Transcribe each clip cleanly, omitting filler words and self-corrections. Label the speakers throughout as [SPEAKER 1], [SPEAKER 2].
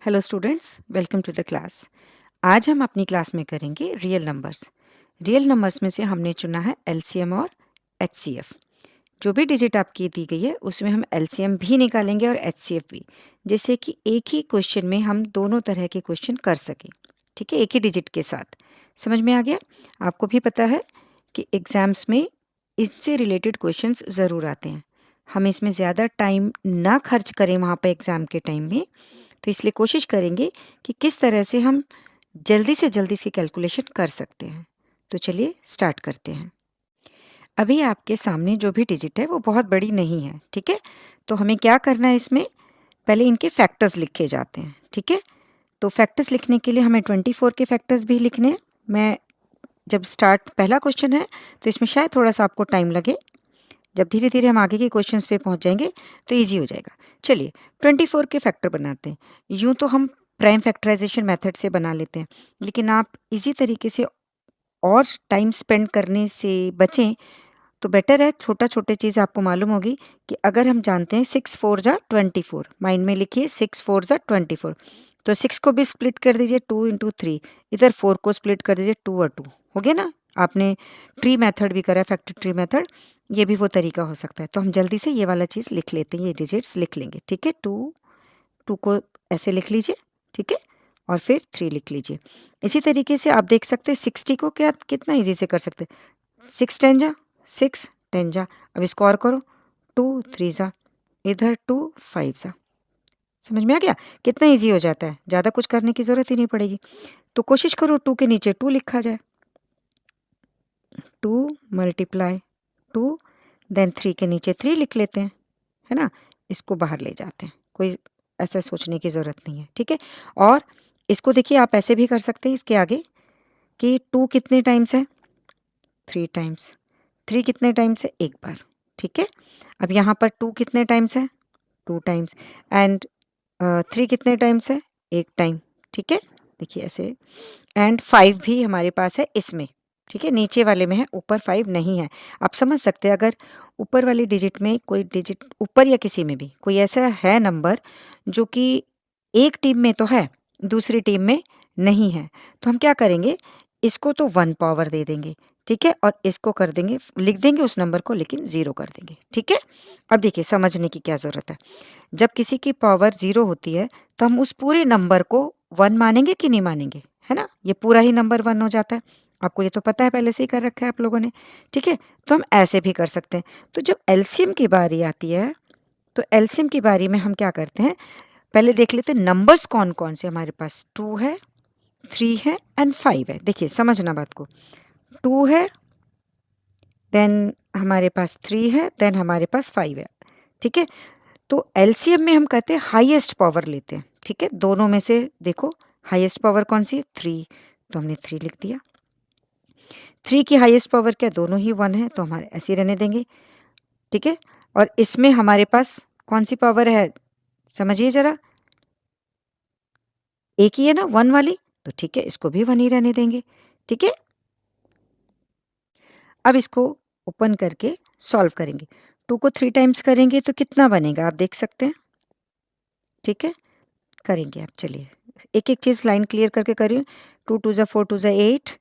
[SPEAKER 1] Hello students, welcome to the class. आज हम अपनी क्लास में करेंगे रियल नंबर्स। रियल नंबर्स में से हमने चुना है एलसीएम और एचसीएफ। जो भी डिजिट आपकी दी गई है उसमें हम एलसीएम भी निकालेंगे और एचसीएफ भी, जिससे कि एक ही क्वेश्चन में हम दोनों तरह के क्वेश्चन कर सकें। ठीक है, एक ही डिजिट के साथ। समझ में आ गया? आपको भी पता है कि एग्ज़ाम्स में इससे रिलेटेड क्वेश्चंस ज़रूर आते हैं। हम इसमें ज़्यादा टाइम ना खर्च करें वहाँ पर एग्ज़ाम के टाइम में, तो इसलिए कोशिश करेंगे कि किस तरह से हम जल्दी से जल्दी इसकी कैलकुलेशन कर सकते हैं। तो चलिए स्टार्ट करते हैं। अभी आपके सामने जो भी डिजिट है वो बहुत बड़ी नहीं है, ठीक है? तो हमें क्या करना है, इसमें पहले इनके फैक्टर्स लिखे जाते हैं, ठीक है? तो फैक्टर्स लिखने के लिए हमें 24 के फैक्टर्स भी लिखने हैं। मैं जब स्टार्ट पहला क्वेश्चन है तो इसमें शायद थोड़ा सा आपको टाइम लगे। जब धीरे धीरे हम आगे के क्वेश्चंस पे पहुंच जाएंगे तो इजी हो जाएगा। चलिए 24 के फैक्टर बनाते हैं। यूँ तो हम प्राइम फैक्टराइजेशन मेथड से बना लेते हैं, लेकिन आप इजी तरीके से और टाइम स्पेंड करने से बचें तो बेटर है। छोटा छोटे चीज़ आपको मालूम होगी कि अगर हम जानते हैं 6 4 जा 24, माइंड में लिखिए 6 4 जा 24, तो 6 को भी स्प्लिट कर दीजिए 2 इंटू 3, इधर 4 को स्प्लिट कर दीजिए 2 और 2, हो गया ना? आपने ट्री मेथड भी करा है, फैक्टर ट्री मेथड, ये भी वो तरीका हो सकता है। तो हम जल्दी से ये वाला चीज़ लिख लेते हैं, ये डिजिट्स लिख लेंगे, ठीक है? 2 2 को ऐसे लिख लीजिए, ठीक है? और फिर 3 लिख लीजिए। इसी तरीके से आप देख सकते हैं 60 को क्या कितना ईज़ी से कर सकते हैं। 6 10 जा 6 10 जा, अब इसको और करो 2 3 जा, इधर 2 5 जा। समझ में आ गया? कितना ईज़ी हो जाता है, ज़्यादा कुछ करने की ज़रूरत ही नहीं पड़ेगी। तो कोशिश करो 2 के नीचे 2 लिखा जाए। 2 मल्टीप्लाई 2, देन 3 के नीचे 3 लिख लेते हैं, है ना? इसको बाहर ले जाते हैं, कोई ऐसा सोचने की ज़रूरत नहीं है, ठीक है? और इसको देखिए आप ऐसे भी कर सकते हैं इसके आगे कि 2 कितने टाइम्स है? 3 टाइम्स। 3 कितने टाइम्स है? एक बार, ठीक है? अब यहाँ पर 2 कितने टाइम्स है? 2 टाइम्स। एंड 3 कितने टाइम्स है? एक टाइम, ठीक है? देखिए ऐसे। एंड 5 भी हमारे पास है इसमें, ठीक है? नीचे वाले में है, ऊपर 5 नहीं है। आप समझ सकते हैं अगर ऊपर वाली डिजिट में कोई डिजिट, ऊपर या किसी में भी कोई ऐसा है नंबर जो कि एक टीम में तो है, दूसरी टीम में नहीं है, तो हम क्या करेंगे, इसको तो 1 पावर दे देंगे, ठीक है? और इसको कर देंगे, लिख देंगे उस नंबर को, लेकिन 0 कर देंगे, ठीक है? अब देखिए समझने की क्या ज़रूरत है। जब किसी की पावर 0 होती है तो हम उस पूरे नंबर को 1 मानेंगे कि नहीं मानेंगे, है ना? ये पूरा ही नंबर 1 हो जाता है। आपको ये तो पता है, पहले से ही कर रखा है आप लोगों ने, ठीक है? तो हम ऐसे भी कर सकते हैं। तो जब एलसीएम की बारी आती है, तो एलसीएम की बारी में हम क्या करते हैं, पहले देख लेते हैं नंबर्स कौन-कौन से हमारे पास। 2 है, 3 है एंड 5 है। देखिए समझना बात को, 2 है, देन हमारे पास 3 है, देन हमारे पास 5 है, ठीक है? तो एलसीएम में हम कहते हैं हाईएस्ट पावर लेते हैं, ठीक है? दोनों में से देखो हाईएस्ट पावर कौन सी है? 3, तो हमने 3 लिख दिया। 3 की हाईएस्ट पावर क्या? दोनों ही 1 है, तो हमारे ऐसे ही रहने देंगे, ठीक है? और इसमें हमारे पास कौन सी पावर है, समझिए ज़रा। एक ही है ना 1 वाली, तो ठीक है, इसको भी 1 ही रहने देंगे, ठीक है? अब इसको ओपन करके सॉल्व करेंगे। 2 को 3 टाइम्स करेंगे तो कितना बनेगा, आप देख सकते हैं, ठीक है? करेंगे आप, चलिए एक-एक चीज़ लाइन क्लियर करके करिए। 2 2 ज़ा 4 2 ज़ा 8,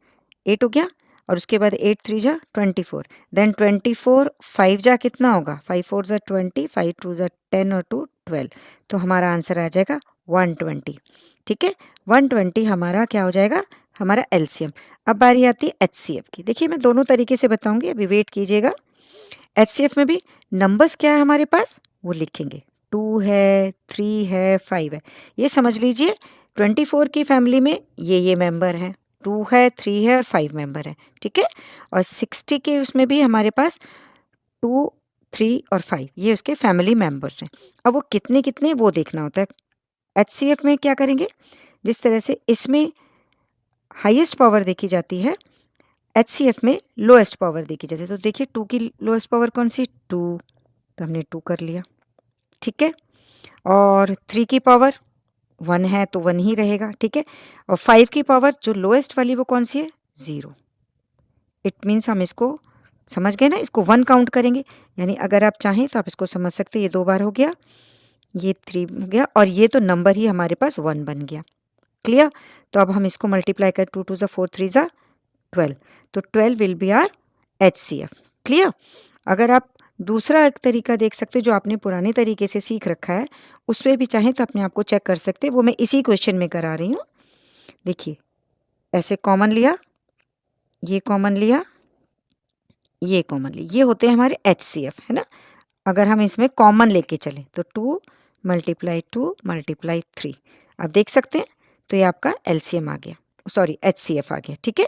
[SPEAKER 1] 8 हो गया, और उसके बाद 8 3 ज़ा 24, देन 24 5 जा कितना होगा? 5 4 ज़ा 20, 5 2 ज़ा 10 और 2 12, तो हमारा आंसर आ जाएगा 120, ठीक है? 120 हमारा क्या हो जाएगा? हमारा एलसीएम। अब बारी आती है एचसीएफ की। देखिए मैं दोनों तरीके से बताऊँगी, अभी वेट कीजिएगा। एचसीएफ में भी नंबर्स क्या है हमारे पास, वो लिखेंगे। 2 है, 3 है, 5 है। ये समझ लीजिए 24 की फैमिली में ये मेंबर हैं। 2 है, 3 है और 5 मेंबर हैं, ठीक है? और 60 के उसमें भी हमारे पास 2, 3 और 5 ये उसके फैमिली मेंबर्स हैं। अब वो कितने-कितने वो देखना होता है। एचसीएफ में क्या करेंगे, जिस तरह से इसमें हाईएस्ट पावर देखी जाती है, एचसीएफ में लोएस्ट पावर देखी जाती है। तो देखिए 2 की लोएस्ट पावर कौन सी? 2, तो हमने 2 कर लिया, ठीक है? और 3 की पावर 1 है तो 1 ही रहेगा, ठीक है? और 5 की पावर जो लोएस्ट वाली वो कौन सी है? 0। इट मीन्स हम इसको समझ गए ना, इसको 1 काउंट करेंगे, यानी अगर आप चाहें तो आप इसको समझ सकते हैं। ये 2 बार हो गया, ये 3 हो गया और ये तो नंबर ही हमारे पास 1 बन गया। क्लियर? तो अब हम इसको मल्टीप्लाई करें, 2 2 ज़ा 4 3 ज़ा 12, तो 12 will be our HCF। Clear? अगर आप दूसरा एक तरीका देख सकते हो जो आपने पुराने तरीके से सीख रखा है, उसमें भी चाहें तो अपने आप को चेक कर सकते हैं, वो मैं इसी क्वेश्चन में करा रही हूँ। देखिए, ऐसे कॉमन लिया, ये कॉमन लिया, ये कॉमन लिया, ये होते हैं हमारे HCF, है ना? अगर हम इसमें कॉमन लेके चलें तो 2 मल्टीप्लाई 2 मल्टीप्लाई 3, आप देख सकते हैं, तो ये आपका LCM आ गया, सॉरी HCF आ गया। ठीक है?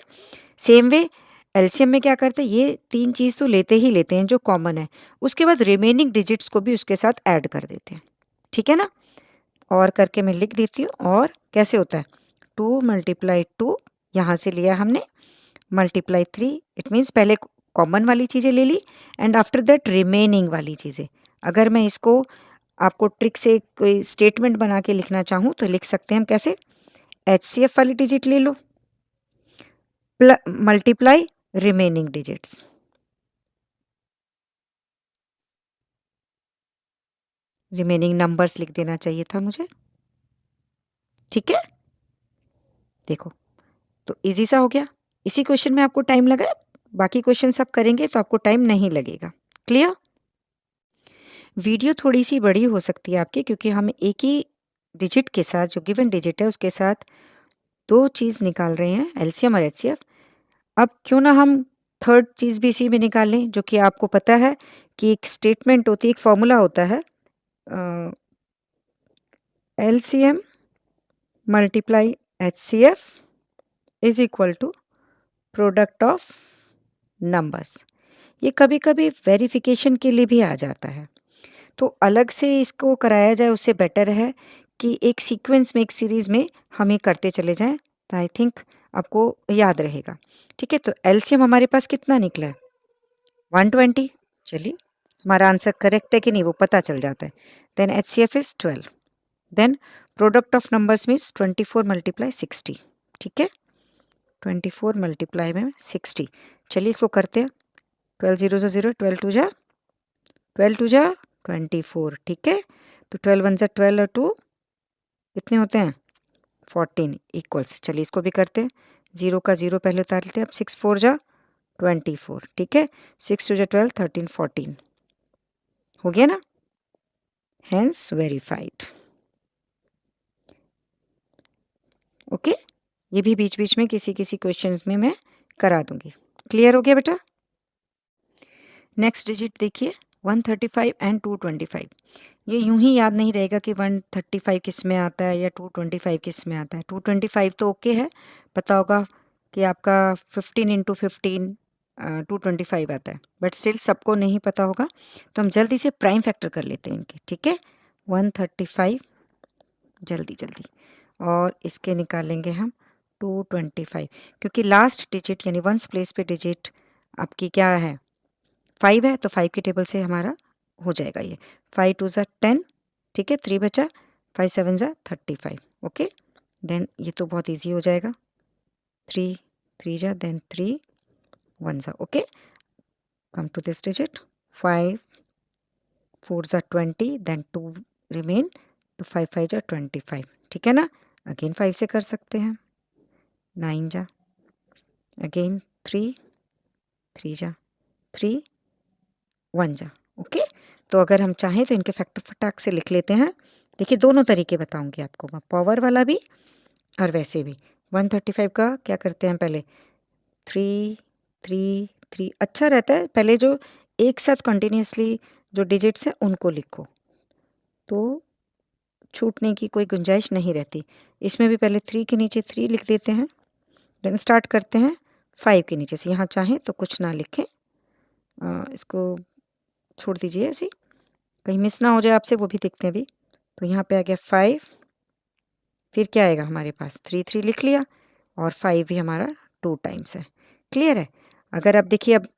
[SPEAKER 1] सेम वे एलसीएम में क्या करते हैं, ये 3 चीज़ तो लेते ही लेते हैं जो कॉमन है, उसके बाद रिमेनिंग डिजिट्स को भी उसके साथ ऐड कर देते हैं। ठीक है ना? और करके मैं लिख देती हूँ। और कैसे होता है, 2 मल्टीप्लाई 2 यहाँ से लिया हमने, मल्टीप्लाई 3, इट मीन्स पहले कॉमन वाली चीज़ें ले ली एंड आफ्टर दैट रिमेनिंग वाली चीज़ें। अगर मैं इसको आपको ट्रिक से कोई स्टेटमेंट बना के लिखना चाहूँ तो लिख सकते हैं हम कैसे, HCF वाली डिजिट ले लो, multiply remaining digits. Remaining numbers लिख देना चाहिए था मुझे। ठीक है? देखो, तो इजी सा हो गया। इसी क्वेश्चन में आपको टाइम लगा, बाकी क्वेश्चन सब करेंगे तो आपको टाइम नहीं लगेगा। क्लियर? वीडियो थोड़ी सी बड़ी हो सकती है आपकी, क्योंकि हम एक ही डिजिट के साथ, जो गिवन डिजिट है उसके साथ दो चीज़ निकाल रहे हैं, एलसीएम और एचसीएफ। अब क्यों ना हम थर्ड चीज़ भी इसी में निकाल लें, जो कि आपको पता है कि एक स्टेटमेंट होती है, एक फॉर्मूला होता है, LCM multiply HCF is equal to product of numbers. ये कभी कभी वेरिफिकेशन के लिए भी आ जाता है, तो अलग से इसको कराया जाए उससे बेटर है कि एक सीक्वेंस में, एक सीरीज़ में हम ये करते चले जाएं, तो आई थिंक आपको याद रहेगा। ठीक है? तो एलसीएम हमारे पास कितना निकला है, 120। चलिए, हमारा आंसर करेक्ट है कि नहीं वो पता चल जाता है। Then HCF is 12। Then product of numbers means 24 multiply 60। ठीक है? 24 मल्टीप्लाई में 60। चलिए इसको करते हैं, 12 0 से 0, 12 टू जा 24। ठीक है? तो 12 1 जा 12 और 2 कितने होते हैं, 14 इक्वल्स। चलिए इसको भी करते हैं, 0 का 0 पहले उतार लेते हैं। अब 6 4 जा 24। ठीक है? 6 2 जा 12, 13 14 हो गया ना, हेंस वेरीफाइड। ओके, ये भी बीच बीच में किसी किसी क्वेश्चन में मैं करा दूंगी। क्लियर हो गया बेटा? नेक्स्ट डिजिट देखिए, 135 एंड 225। ये यूं ही याद नहीं रहेगा कि 135 किस में आता है या 225 किस में आता है। 225 तो ओके है, पता होगा कि आपका 15 इंटू 15 225 आता है, बट स्टिल सबको नहीं पता होगा, तो हम जल्दी से प्राइम फैक्टर कर लेते हैं इनके। ठीक है? 135 जल्दी जल्दी, और इसके निकालेंगे हम 225, क्योंकि लास्ट डिजिट यानी वंस प्लेस पे डिजिट आपकी क्या है, 5 है, तो 5 की टेबल से हमारा हो जाएगा ये। 5 2 ज़ा 10। ठीक है? 3 बचा, 5 7 ज़ा 35। ओके, देन ये तो बहुत इजी हो जाएगा, 3 3 जा, देन 3 1 ज़ा। Okay, come to this digit, 5 4 ज़ा 20, देन 2 रिमेन, तो 5 5 जा 25। ठीक है ना? अगेन 5 से कर सकते हैं, 9 जा, अगेन 3 3 जा 3 1 जा। ओके, तो अगर हम चाहें तो इनके फैक्टर फटाक से लिख लेते हैं। देखिए, दोनों तरीके बताऊंगी आपको मैं, पावर वाला भी और वैसे भी। 135 का क्या करते हैं, पहले 3 3 3 अच्छा रहता है, पहले जो एक साथ कंटिन्यूसली जो डिजिट्स हैं उनको लिखो, तो छूटने की कोई गुंजाइश नहीं रहती। इसमें भी पहले 3 के नीचे 3 लिख देते हैं, देन स्टार्ट करते हैं 5 के नीचे से। यहाँ चाहें तो कुछ ना लिखें, इसको छोड़ दीजिए ऐसे, कहीं मिस ना हो जाए आपसे, वो भी देखते हैं अभी। तो यहाँ पे आ गया 5, फिर क्या आएगा हमारे पास, 3 3 लिख लिया, और 5 भी हमारा 2 टाइम्स है। क्लियर है? अगर आप देखिए, अब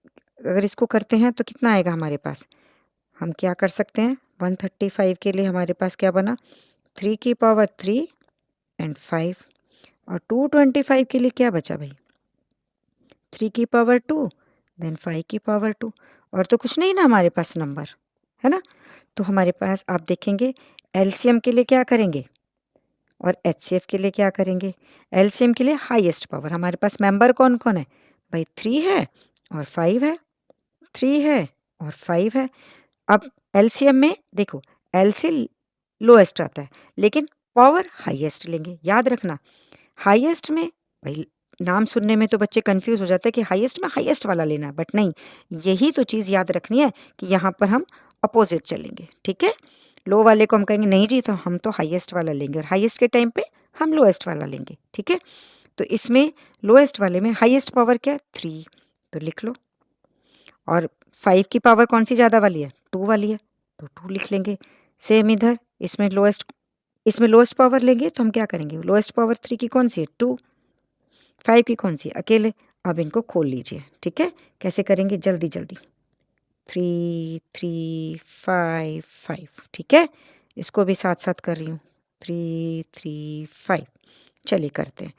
[SPEAKER 1] अगर इसको करते हैं तो कितना आएगा हमारे पास, हम क्या कर सकते हैं, 135 के लिए हमारे पास क्या बना, 3 की पावर 3 एंड 5, और 225 के लिए क्या बचा भाई, 3 की पावर 2 देन 5 की पावर 2, और तो कुछ नहीं ना हमारे पास नंबर, है ना? तो हमारे पास आप देखेंगे एलसीएम के लिए क्या करेंगे और एचसीएफ के लिए क्या करेंगे? एलसीएम के लिए हाईएस्ट पावर, हमारे पास मेंबर कौन कौन है भाई? 3 है और 5 है, 3 है और 5 है। अब एलसीएम में देखो एलसी लोएस्ट आता है लेकिन पावर हाईएस्ट लेंगे, याद रखना। हाईएस्ट में भाई नाम सुनने में तो बच्चे कंफ्यूज हो जाते हैं कि हाईएस्ट में हाईएस्ट वाला लेना है, बट नहीं, यही तो चीज़ याद रखनी है कि यहाँ पर हम अपोजिट चलेंगे, ठीक है। लो वाले को हम कहेंगे नहीं जी, तो हम तो हाईएस्ट वाला लेंगे और हाईएस्ट के टाइम पे हम लोएस्ट वाला लेंगे, ठीक है। तो इसमें लोएस्ट वाले में हाईएस्ट पावर क्या है? 3, तो लिख लो। और 5 की पावर कौन सी ज़्यादा वाली है? 2 वाली है, तो 2 लिख लेंगे। सेम इधर इसमें लोएस्ट पावर लेंगे तो हम क्या करेंगे? लोएस्ट पावर 3 की कौन सी है? 2। 5 की कौन सी है? अकेले। अब इनको खोल लीजिए, ठीक है। कैसे करेंगे? जल्दी जल्दी। 3 3 5 5, ठीक है। इसको भी साथ साथ कर रही हूँ। 3 3 5, चलिए करते हैं।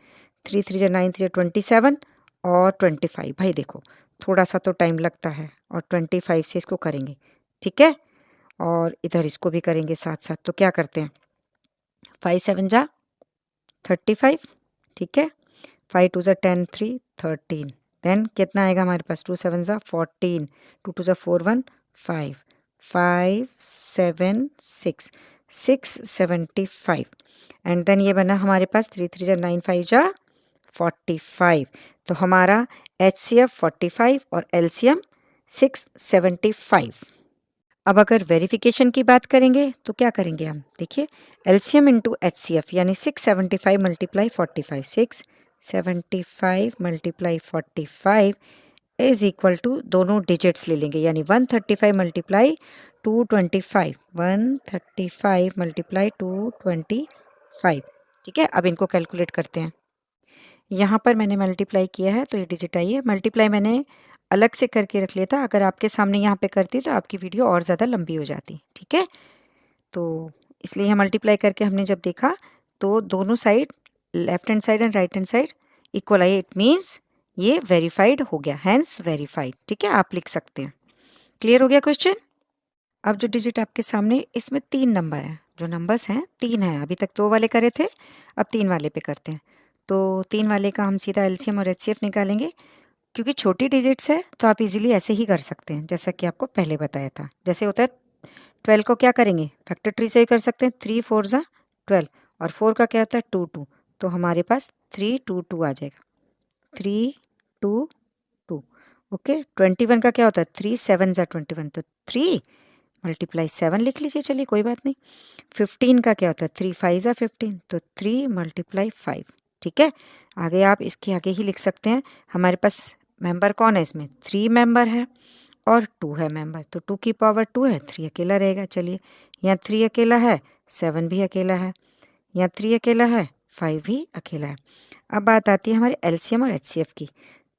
[SPEAKER 1] 3 3 9 3 27 और 25। भाई देखो थोड़ा सा तो टाइम लगता है और 25 से इसको करेंगे, ठीक है। और इधर इसको भी करेंगे साथ साथ। तो क्या करते हैं? 5 7 जा 35, ठीक है। 5 2 जा 10 3 13, देन कितना आएगा हमारे पास? 2 7 जा 14, 2 2 जा 4 1 5 5 7 6 6 75, एंड देन ये बना हमारे पास 3 3 जा 9 5 जा 45। तो हमारा एचसीएफ 45 और एलसीएम 675। अब अगर वेरिफिकेशन की बात करेंगे तो क्या करेंगे हम? देखिए एलसीएम इंटू एचसीएफ यानी 675 multiply 45, 675 multiply 45 is equal to, दोनों डिजिट्स ले लेंगे यानी 135 मल्टीप्लाई 225, 135 मल्टीप्लाई 225, ठीक है। अब इनको कैलकुलेट करते हैं। यहाँ पर मैंने मल्टीप्लाई किया है तो ये डिजिट आई है। मल्टीप्लाई मैंने अलग से करके रख लिया था, अगर आपके सामने यहाँ पे करती तो आपकी वीडियो और ज़्यादा लंबी हो जाती, ठीक है। तो इसलिए यहाँ मल्टीप्लाई करके हमने जब देखा तो दोनों side, left hand side and right hand side equal I, it means ये वेरीफाइड हो गया, हैंस वेरीफाइड, ठीक है। आप लिख सकते हैं। क्लियर हो गया क्वेश्चन? अब जो डिजिट आपके सामने, इसमें 3 नंबर हैं, जो नंबर्स हैं 3 हैं। अभी तक 2 वाले करे थे, अब 3 वाले पे करते हैं। तो 3 वाले का हम सीधा एलसीएम और एचसीएफ निकालेंगे। क्योंकि छोटी डिजिट्स है तो आप इजीली ऐसे ही कर सकते हैं, जैसा कि आपको पहले बताया था। जैसे होता है 12 को क्या करेंगे? फैक्टर ट्री से ही कर सकते हैं। 3 4 जा 12 और 4 का क्या होता है? 2 2, तो हमारे पास 3 2 2 आ जाएगा। 3 2 2, ओके। 21 का क्या होता है? 3 7 जा 21, तो 3 मल्टीप्लाई 7 लिख लीजिए, चलिए कोई बात नहीं। 15 का क्या होता है? 3 5 जा 15, तो 3 मल्टीप्लाई 5, ठीक है। आगे आप इसके आगे ही लिख सकते हैं। हमारे पास मेंबर कौन है इसमें? 3 मेंबर है और 2 है मेंबर, तो 2 की पावर 2 है, 3 अकेला रहेगा। चलिए यहाँ 3 अकेला है, 7 भी अकेला है, यहाँ 3 अकेला है, 5 भी अकेला है। अब बात आती है हमारे एलसीएम और एचसीएफ की।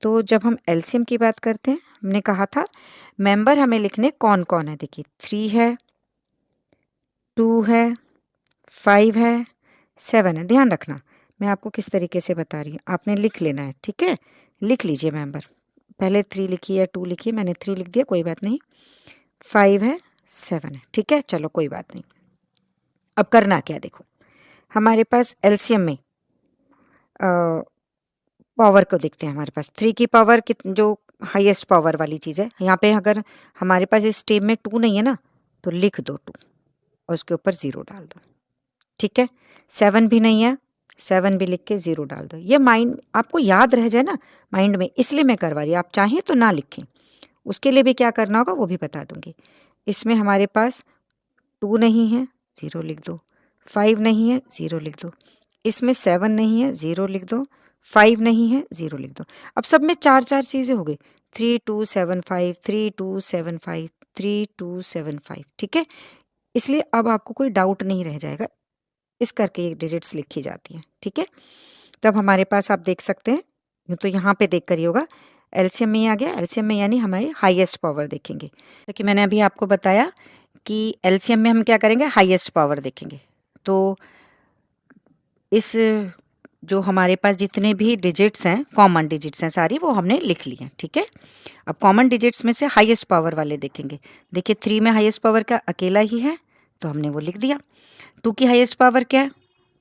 [SPEAKER 1] तो जब हम एलसीएम की बात करते हैं, हमने कहा था मेंबर हमें लिखने कौन कौन है। देखिए 3 है, 2 है, 5 है, 7 है। ध्यान रखना मैं आपको किस तरीके से बता रही हूँ, आपने लिख लेना है, ठीक है। लिख लीजिए मेंबर, पहले 3 लिखिए, 2 लिखिए, मैंने 3 लिख दिया, कोई बात नहीं। 5 है, 7 है, ठीक है, चलो कोई बात नहीं। अब करना क्या, देखो हमारे पास एलसीएम में पावर को देखते हैं। हमारे पास 3 की पावर जो हाईएस्ट पावर वाली चीज़ है, यहाँ पे अगर हमारे पास इस स्टेप में 2 नहीं है ना, तो लिख दो 2 और उसके ऊपर 0 डाल दो, ठीक है। 7 भी नहीं है, 7 भी लिख के 0 डाल दो। ये माइंड आपको याद रह जाए ना माइंड में, इसलिए मैं करवा रही हूँ। आप चाहें तो ना लिखें, उसके लिए भी क्या करना होगा वो भी बता दूंगी। इसमें हमारे पास 2 नहीं है, 0 लिख दो। 5 नहीं है, 0 लिख दो। इसमें 7 नहीं है, 0 लिख दो। 5 नहीं है, 0 लिख दो। अब सब में 4 4 चीज़ें हो गई। 3 2 7 5, 3 2 7 5, 3 2 7 5, ठीक है। इसलिए अब आपको कोई डाउट नहीं रह जाएगा, इस करके ये डिजिट्स लिखी जाती हैं, ठीक है। तब हमारे पास आप देख सकते हैं, यूँ तो यहाँ पे देख कर ही होगा, एलसीएम में आ गया। एलसीएम में यानी हमारी हाईएस्ट पावर देखेंगे। देखिए मैंने अभी आपको बताया कि एलसीएम में हम क्या करेंगे? हाईएस्ट पावर देखेंगे। तो इस जो हमारे पास जितने भी डिजिट्स हैं, कॉमन डिजिट्स हैं सारी, वो हमने लिख ली हैं, ठीक है। अब कॉमन डिजिट्स में से हाईएस्ट पावर वाले देखेंगे। देखिए 3 में हाईएस्ट पावर का अकेला ही है, तो हमने वो लिख दिया। 2 की हाईएस्ट पावर क्या है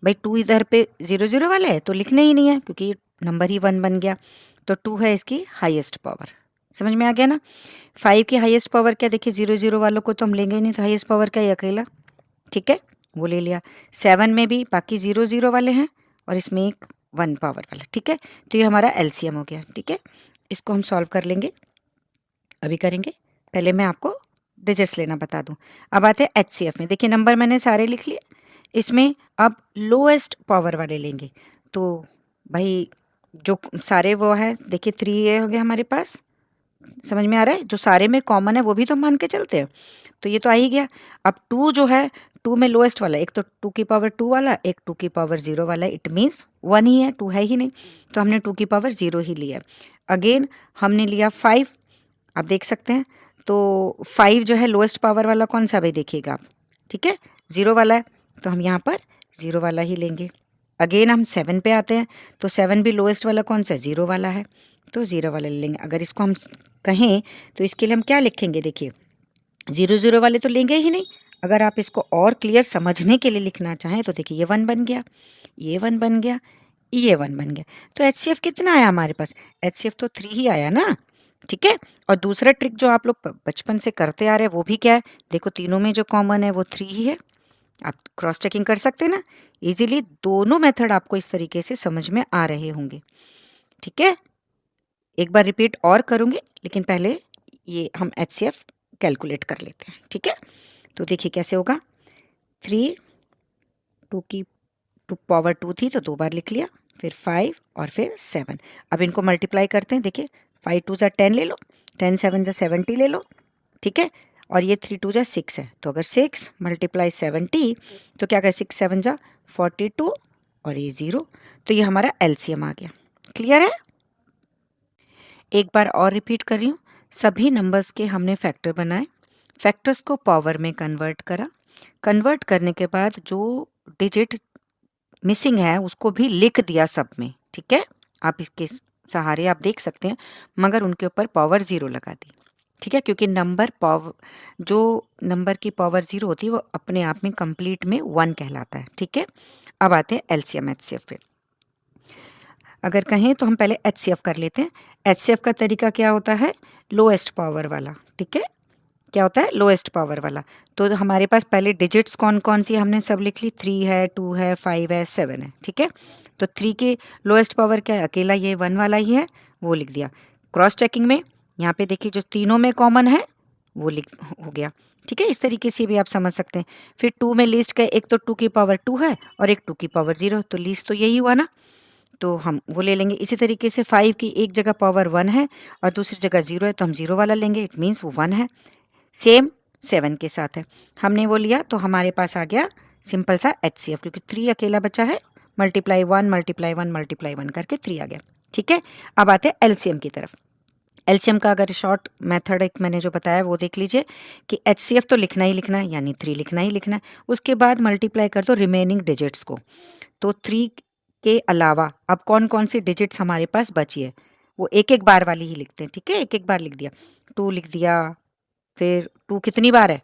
[SPEAKER 1] भाई, 2 इधर पे 0 0 वाला है तो लिखना ही नहीं है क्योंकि नंबर ही 1 बन गया, तो 2 है इसकी हाईएस्ट पावर। समझ में आ गया ना। 5 की हाईएस्ट पावर क्या, देखिए 0 0 वालों को तो हम लेंगे ही नहीं, तो हाईएस्ट पावर क्या है, अकेला, ठीक है, वो ले लिया। 7 में भी बाकी 0 0 वाले हैं और इसमें एक 1 पावर वाला, ठीक है, तो ये हमारा एलसीएम हो गया, ठीक है। इसको हम सॉल्व कर लेंगे, अभी करेंगे, पहले मैं आपको डिजिट्स लेना बता दूं। अब आते हैं एचसीएफ में, देखिए नंबर मैंने सारे लिख लिए, इसमें अब लोएस्ट पावर वाले लेंगे, तो भाई जो सारे वो है, देखिए 3 ये हो गया हमारे पास, समझ में आ रहा है, जो सारे में कॉमन है वो भी तो मान के चलते हैं, तो ये तो आ ही गया। अब 2 जो है, 2 में लोएस्ट वाला, एक तो 2 की पावर 2 वाला, एक 2 की पावर 0 वाला, इट मीन्स 1 ही है, 2 है ही नहीं, तो हमने 2 की पावर 0 ही लिया। अगेन हमने लिया 5, आप देख सकते हैं, तो 5 जो है लोएस्ट पावर वाला कौन सा भाई, देखिएगा आप, ठीक है, 0 वाला है, तो हम यहाँ पर 0 वाला ही लेंगे। अगेन हम 7 पे आते हैं, तो 7 भी लोएस्ट वाला कौन सा है, 0 वाला है, तो 0 वाला ले लेंगे। अगर इसको हम कहें तो इसके लिए हम क्या लिखेंगे, देखिए 0 0 वाले तो लेंगे ही नहीं, अगर आप इसको और क्लियर समझने के लिए लिखना चाहें तो देखिए ये 1 बन गया, ये 1 बन गया, ये 1 बन गया, तो एचसीएफ कितना आया हमारे पास, एचसीएफ तो 3 ही आया ना, ठीक है। और दूसरा ट्रिक जो आप लोग बचपन से करते आ रहे हैं वो भी क्या है, देखो तीनों में जो कॉमन है वो 3 ही है, आप क्रॉस चेकिंग कर सकते हैं ना इजीली, दोनों मेथड आपको इस तरीके से समझ में आ रहे होंगे, ठीक है। एक बार रिपीट और करूँगी, लेकिन पहले ये हम एचसीएफ कैलकुलेट कर लेते हैं, ठीक है। तो देखिए कैसे होगा, 3, 2 की पावर 2 थी तो 2 बार लिख लिया, फिर 5 और फिर 7। अब इनको मल्टीप्लाई करते हैं, देखिए 5 2 जा 10 ले लो, 10 7 जा 70 ले लो, ठीक है, और ये 3 2 जा 6 है, तो अगर 6 मल्टीप्लाई 70 तो क्या करें, 6 7 जा 42 और ये 0, तो ये हमारा एलसीएम आ गया। क्लियर है। एक बार और रिपीट कर रही हूँ, सभी नंबर्स के हमने फैक्टर बनाए, फैक्टर्स को पावर में कन्वर्ट करा, कन्वर्ट करने के बाद जो डिजिट मिसिंग है उसको भी लिख दिया सब में, ठीक है, आप इसके सहारे आप देख सकते हैं, मगर उनके ऊपर पावर 0 लगा दी, ठीक है, क्योंकि नंबर पावर, जो नंबर की पावर 0 होती है वो अपने आप में कंप्लीट में 1 कहलाता है, ठीक है। अब आते हैं एलसीएम एचसीएफ पे, अगर कहें तो हम पहले एचसीएफ कर लेते हैं। एचसीएफ का तरीका क्या होता है, लोएस्ट पावर वाला, ठीक है, क्या होता है, लोएस्ट पावर वाला, तो हमारे पास पहले डिजिट्स कौन कौन सी हमने सब लिख ली, 3 है, 2 है, 5 है, 7 है, ठीक है, तो 3 के लोएस्ट पावर क्या है, अकेला ये 1 वाला ही है, वो लिख दिया। क्रॉस चेकिंग में यहाँ पे देखिए जो तीनों में कॉमन है वो लिख हो गया, ठीक है, इस तरीके से भी आप समझ सकते हैं। फिर 2 में लीस्ट का, एक तो 2 की पावर 2 है और एक 2 की पावर 0, तो लीस्ट तो यही हुआ ना, तो हम वो ले लेंगे। इसी तरीके से 5 की एक जगह पावर 1 है और दूसरी जगह 0 है, तो हम 0 वाला लेंगे, इट मीन्स वो 1 है। सेम 7 के साथ है, हमने वो लिया, तो हमारे पास आ गया सिंपल सा एचसीएफ, क्योंकि 3 अकेला बचा है, मल्टीप्लाई 1 मल्टीप्लाई 1 मल्टीप्लाई 1 करके 3 आ गया, ठीक है। अब आते हैं एलसीएम की तरफ। एलसीएम का अगर शॉर्ट मेथड एक मैंने जो बताया वो देख लीजिए कि एचसीएफ तो लिखना ही लिखना है, यानी 3 लिखना ही लिखना है, उसके बाद मल्टीप्लाई कर दो रिमेनिंग डिजिट्स को, तो 3 के अलावा अब कौन कौन सी डिजिट्स हमारे पास बची है वो एक एक बार वाली ही लिखते हैं, ठीक है, एक एक बार लिख दिया, 2 लिख दिया, फिर 2 कितनी बार है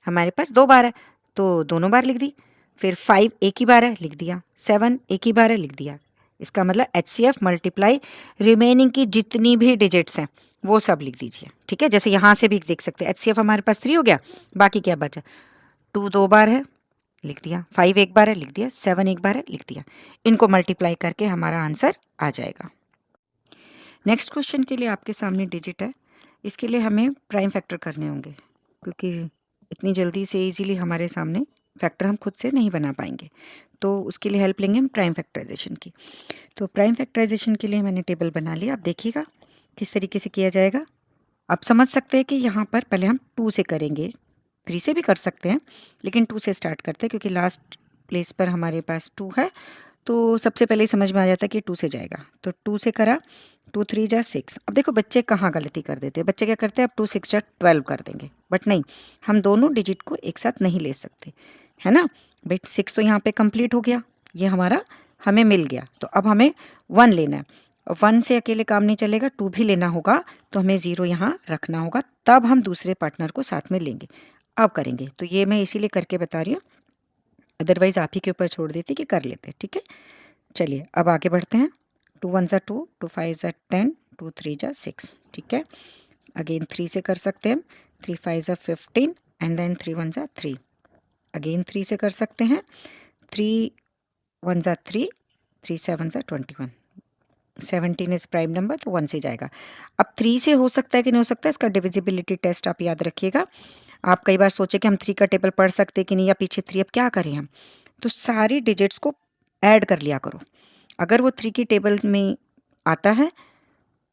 [SPEAKER 1] हमारे पास, 2 बार है, तो दोनों बार लिख दी, फिर 5 एक ही बार है, लिख दिया, 7 एक ही बार है, लिख दिया। इसका मतलब एचसीएफ मल्टीप्लाई रिमेनिंग की जितनी भी डिजिट्स हैं वो सब लिख दीजिए, ठीक है। जैसे यहाँ से भी देख सकते हैं, एचसीएफ हमारे पास 3 हो गया, बाकी क्या बचा, 2 2 बार है, लिख दिया, 5 एक बार है, लिख दिया, 7 एक बार है, लिख दिया। इनको मल्टीप्लाई करके हमारा आंसर आ जाएगा। नेक्स्ट क्वेश्चन के लिए आपके सामने डिजिट है, इसके लिए हमें प्राइम फैक्टर करने होंगे, क्योंकि इतनी जल्दी से इजीली हमारे सामने फैक्टर हम खुद से नहीं बना पाएंगे, तो उसके लिए हेल्प लेंगे हम प्राइम फैक्टराइजेशन की। तो प्राइम फैक्टराइजेशन के लिए मैंने टेबल बना लिया, आप देखिएगा किस तरीके से किया जाएगा। आप समझ सकते हैं कि यहाँ पर पहले हम 2 से करेंगे, 3 से भी कर सकते हैं, लेकिन 2 से स्टार्ट करते हैं, क्योंकि लास्ट प्लेस पर हमारे पास 2 है, तो सबसे पहले ही समझ में आ जाता है कि 2 से जाएगा, तो 2 से करा, 2 3 जा 6। अब देखो बच्चे कहाँ गलती कर देते हैं, बच्चे क्या करते हैं, अब 2 6 जा 12 कर देंगे, बट नहीं, हम दोनों डिजिट को एक साथ नहीं ले सकते, है ना भाई। 6 तो यहाँ पे कंप्लीट हो गया, ये हमारा हमें मिल गया, तो अब हमें 1 लेना है, 1 से अकेले काम नहीं चलेगा, 2 भी लेना होगा, तो हमें 0 यहाँ रखना होगा, तब हम दूसरे पार्टनर को साथ में लेंगे। अब करेंगे, तो ये मैं इसीलिए करके बता रही हूँ, अदरवाइज़ आप ही के ऊपर छोड़ देती कि कर लेते। ठीक है, चलिए अब आगे बढ़ते हैं। 2 1 ज़ा 2, 2 5 ज़ा 10, 2 3 ज़ा 6। ठीक है, अगेन 3 से कर सकते हैं हम। 3 5 ज़ा 15 एंड देन 3 1 ज़ा 3। अगेन 3 से कर सकते हैं। 3 1 ज़ा 3, 3 7 ज़ा 21। 17 इज़ प्राइम नंबर, तो 1 से जाएगा। अब 3 से हो सकता है कि नहीं हो सकता, इसका डिविजिबिलिटी टेस्ट आप याद रखिएगा। आप कई बार सोचे कि हम 3 का टेबल पढ़ सकते कि नहीं, या पीछे 3, अब क्या करें हम, तो सारी डिजिट्स को ऐड कर लिया करो। अगर वो 3 की टेबल में आता है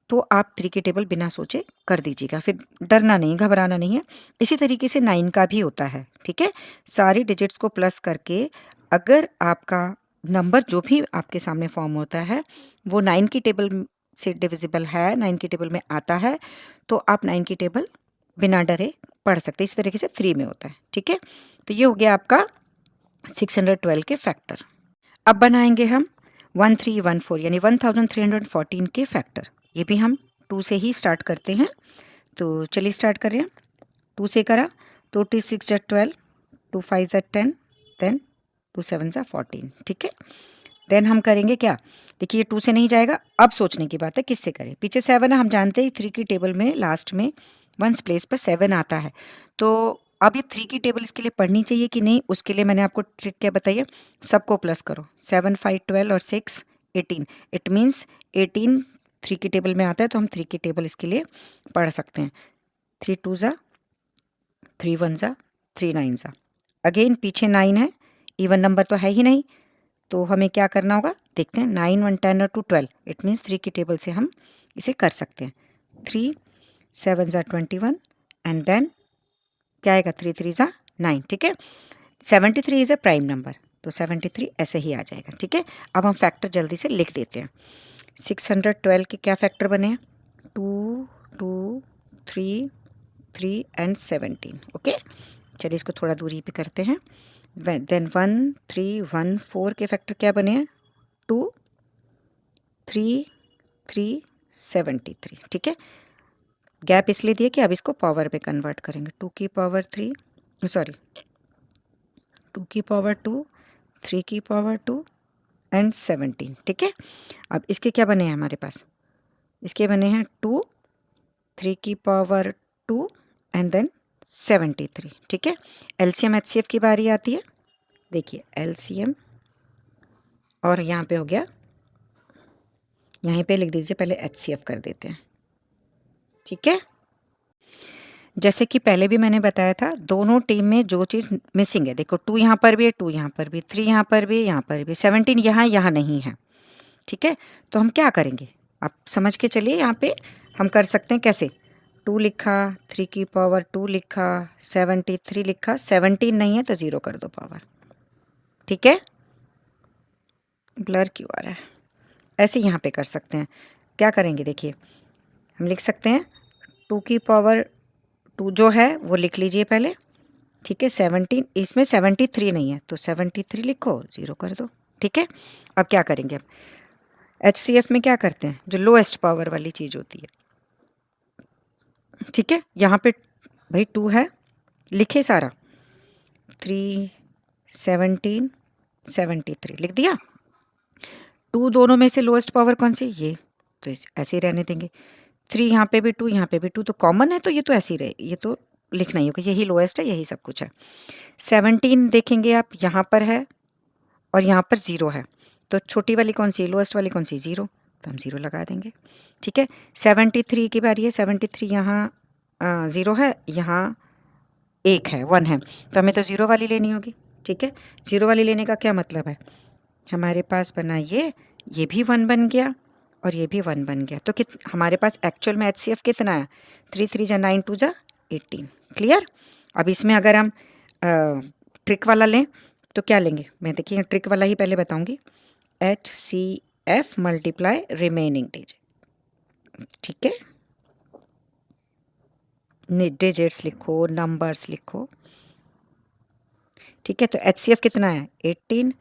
[SPEAKER 1] तो आप 3 की टेबल बिना सोचे कर दीजिएगा, फिर डरना नहीं, घबराना नहीं है। इसी तरीके से 9 का भी होता है। ठीक है, सारी डिजिट्स को प्लस करके अगर आपका नंबर जो भी आपके सामने फॉर्म होता है वो 9 की टेबल से डिविजिबल है, 9 की टेबल में आता है, तो आप 9 की टेबल बिना डरे पढ़ सकते हैं। इसी तरीके से 3 में होता है। ठीक है, तो ये हो गया आपका 612 के फैक्टर। अब बनाएंगे हम 1314 यानी 1314 के फैक्टर। ये भी हम 2 से ही स्टार्ट करते हैं, तो चलिए स्टार्ट कर रहे हैं। 2 से करा तो 2 6 ज़ा 12, 2 5 ज़ा 10, देन 2 7 ज़ा 14। ठीक है, देन हम करेंगे क्या, देखिए 2 से नहीं जाएगा। अब सोचने की बात है किससे करें, पीछे 7 है, हम जानते हैं 3 की टेबल में लास्ट में वंस प्लेस पर 7 आता है। तो अब ये 3 की टेबल इसके लिए पढ़नी चाहिए कि नहीं, उसके लिए मैंने आपको ट्रिक क्या बताइए, सबको प्लस करो। 7 5 12 और 6 18, इट मीन्स 18 3 की टेबल में आता है, तो हम 3 की टेबल इसके लिए पढ़ सकते हैं। 3 2 ज़ा, 3 1 ज़ा, 3 9 ज़ा। अगेन पीछे 9 है, इवन नंबर तो है ही नहीं, तो हमें क्या करना होगा, देखते हैं। 9 1 10 और 2 12, इट मीन्स 3 की टेबल से हम इसे कर सकते हैं। 3 7 ज़ा 21 एंड देन क्या आएगा, 3 3 ज़ा 9। ठीक है, 73 इज़ अ प्राइम नंबर, तो 73 ऐसे ही आ जाएगा। ठीक है, अब हम फैक्टर जल्दी से लिख देते हैं। 612 के क्या फैक्टर बने हैं, 2 2 3 3 एंड 17। ओके, चलिए इसको थोड़ा दूरी पे करते हैं। देन 1 3 1 4 के फैक्टर क्या बने हैं, 2 3 3 73। ठीक है, गैप इसलिए दिए कि अब इसको पावर पे कन्वर्ट करेंगे। 2 की पावर 3, सॉरी 2 की पावर 2, 3 की पावर 2 एंड 17। ठीक है, अब इसके क्या बने हैं हमारे पास, इसके बने हैं 2 3 की पावर 2 एंड देन 73। ठीक है, एलसीएम एचसीएफ की बारी आती है। देखिए एलसीएम, और यहाँ पे हो गया, यहीं पे लिख दीजिए, पहले एचसीएफ कर देते हैं। ठीक है, जैसे कि पहले भी मैंने बताया था, दोनों टीम में जो चीज़ मिसिंग है, देखो 2 यहाँ पर भी है, 2 यहाँ पर भी, 3 यहाँ पर भी, यहाँ पर भी, 17 यहाँ नहीं है। ठीक है, तो हम क्या करेंगे, आप समझ के चलिए। यहाँ पे हम कर सकते हैं कैसे, 2 लिखा, 3 की पावर 2 लिखा, 73 लिखा, 17 नहीं है तो 0 कर दो पावर। ठीक है, ब्लर क्यों आ रहा है, ऐसे यहाँ पे कर सकते हैं। क्या करेंगे, देखिए हम लिख सकते हैं 2 की पावर 2 जो है वो लिख लीजिए पहले। ठीक है, 17, इसमें 73 नहीं है तो 73 लिखो, 0 कर दो। ठीक है, अब क्या करेंगे, अब एचसीएफ में क्या करते हैं, जो लोएस्ट पावर वाली चीज़ होती है। ठीक है, यहाँ पे भाई 2 है, लिखे सारा, 3 17 73 लिख दिया। 2 दोनों में से लोएस्ट पावर कौन सी, ये, तो ऐसे ही रहने देंगे। 3 यहाँ पे भी 2, यहाँ पे भी 2, तो कॉमन है, तो ये तो ऐसे ही रहे, ये तो लिखना ही होगा, यही लोएस्ट है, यही सब कुछ है। 17 देखेंगे आप, यहाँ पर है और यहाँ पर 0 है, तो छोटी वाली कौन सी, लोएस्ट वाली कौन सी, 0, तो हम 0 लगा देंगे। ठीक है, 73 की बारी है। 73 यहाँ 0 है, यहाँ 1 है, 1 है, तो हमें तो 0 वाली लेनी होगी। ठीक है, 0 वाली लेने का क्या मतलब है, हमारे पास बना ये भी 1 बन गया और ये भी 1 बन गया, तो हमारे पास एक्चुअल में एचसीएफ कितना है, 3 3 जा 9 2 जा 18। क्लियर, अब इसमें अगर हम ट्रिक वाला लें तो क्या लेंगे, मैं देखिए ट्रिक वाला ही पहले बताऊंगी, HCF मल्टीप्लाई रिमेनिंग डिजिट। ठीक है, डिजिट्स लिखो, नंबर्स लिखो। ठीक है, तो HCF कितना है, 18,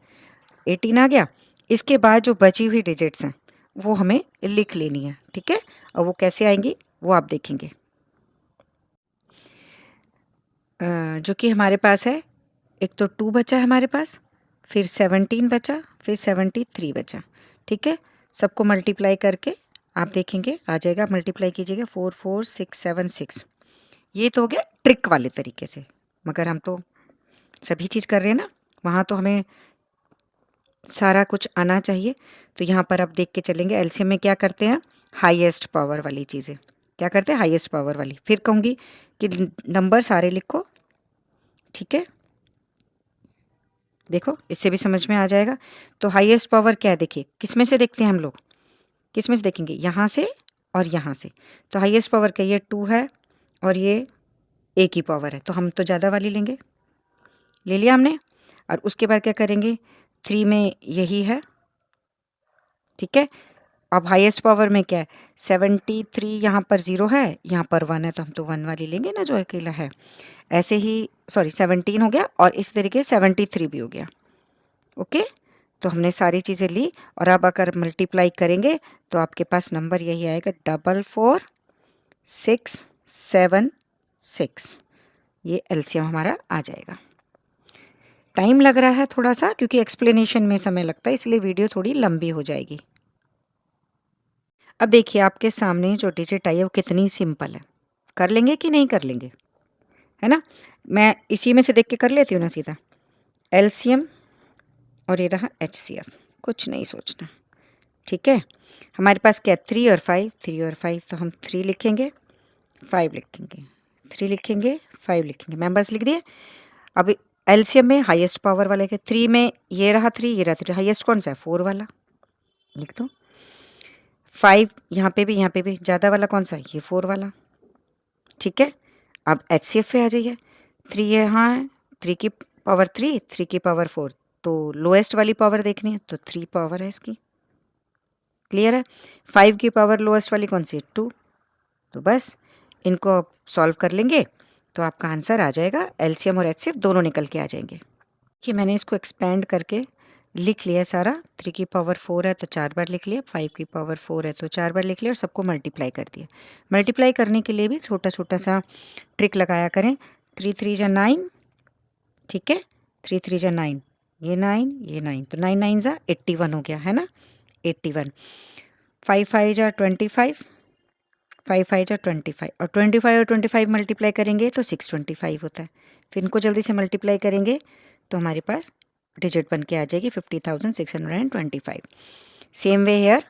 [SPEAKER 1] 18 आ गया। इसके बाद जो बची हुई डिजिट्स हैं वो हमें लिख लेनी है। ठीक है, और वो कैसे आएंगी वो आप देखेंगे। जो कि हमारे पास है, एक तो 2 बचा है हमारे पास, फिर 17 बचा, फिर 73 बचा। ठीक है, सबको मल्टीप्लाई करके आप देखेंगे आ जाएगा, मल्टीप्लाई कीजिएगा 4 4 6 7 6। ये तो हो गया ट्रिक वाले तरीके से, मगर हम तो सभी चीज़ कर रहे हैं ना, वहाँ तो हमें सारा कुछ आना चाहिए। तो यहाँ पर आप देख के चलेंगे, एलसीएम में क्या करते हैं, हाईएस्ट पावर वाली चीज़ें क्या करते हैं, हाईएस्ट पावर वाली। फिर कहूँगी कि नंबर सारे लिखो। ठीक है, देखो इससे भी समझ में आ जाएगा। तो हाईएस्ट पावर क्या है, देखिए किस में से देखते हैं हम लोग, किस में से देखेंगे, यहाँ से और यहाँ से। तो हाईएस्ट पावर क्या, ये 2 है और ये ए की पावर है, तो हम तो ज़्यादा वाली लेंगे, ले लिया हमने। और उसके बाद क्या करेंगे, 3 में यही है। ठीक है, अब हाईएस्ट पावर में क्या है, 73, यहाँ पर 0 है, यहाँ पर 1 है, तो हम तो 1 वाली लेंगे ना जो अकेला है। ऐसे ही सॉरी 17 हो गया, और इस तरीके 73 भी हो गया। ओके, तो हमने सारी चीज़ें ली, और अब अगर मल्टीप्लाई करेंगे तो आपके पास नंबर यही आएगा 44676। ये एलसीएम हमारा आ जाएगा। टाइम लग रहा है थोड़ा सा, क्योंकि एक्सप्लेनेशन में समय लगता है, इसलिए वीडियो थोड़ी लंबी हो जाएगी। अब देखिए आपके सामने जो डिजिट आई है वो कितनी सिंपल है, कर लेंगे कि नहीं कर लेंगे, है ना। मैं इसी में से देख के कर लेती हूँ ना सीधा, एलसीएम और ये रहा एचसीएफ, कुछ नहीं सोचना। ठीक है, हमारे पास क्या है, 3 और 5, 3 और 5, तो हम 3 लिखेंगे, 5 लिखेंगे, 3 लिखेंगे, 5 लिखेंगे, मेंबर्स लिख दिए। अब एलसीएम में हाईएस्ट पावर वाले के 3 में ये रहा 3, ये रहा 3, हाईएस्ट कौन सा है, 4 वाला, लिख दो। 5 यहाँ पे भी, यहाँ पे भी ज़्यादा वाला कौन सा है, ये 4 वाला। ठीक है, अब एचसीएफ पे आ जाइए, 3 यहाँ है, 3 की पावर 3, 3 की पावर 4, तो लोएस्ट वाली पावर देखनी है, तो 3 पावर है इसकी। क्लियर है, 5 की पावर लोएस्ट वाली कौन सी है, 2। तो बस इनको आप सॉल्व कर लेंगे तो आपका आंसर आ जाएगा, एलसीएम और एचसीएफ दोनों निकल के आ जाएंगे। कि मैंने इसको एक्सपेंड करके लिख लिया सारा, 3 की पावर 4 है तो 4 बार लिख लिया, 5 की पावर 4 है तो 4 बार लिख लिया, और सबको मल्टीप्लाई कर दिया। मल्टीप्लाई करने के लिए भी छोटा छोटा सा ट्रिक लगाया करें, 3 3 जा 9। ठीक है, 3 3 जा 9, ये 9, ये 9, तो 9 9 जा 81 हो गया, है ना, 81। 5 5 जा 25, 5 5 जा 25, और 25 और 25 मल्टीप्लाई करेंगे तो 625 होता है। फिर इनको जल्दी से मल्टीप्लाई करेंगे तो हमारे पास डिजिट बन के आ जाएगी 50,625। सेम वे हेयर,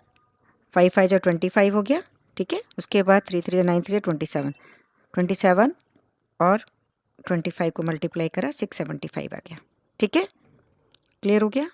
[SPEAKER 1] 5 5 जा 25 हो गया। ठीक है, उसके बाद 3 3 9 3 27, 27 और 25 को मल्टीप्लाई करा 675 आ गया। ठीक है, क्लियर हो गया।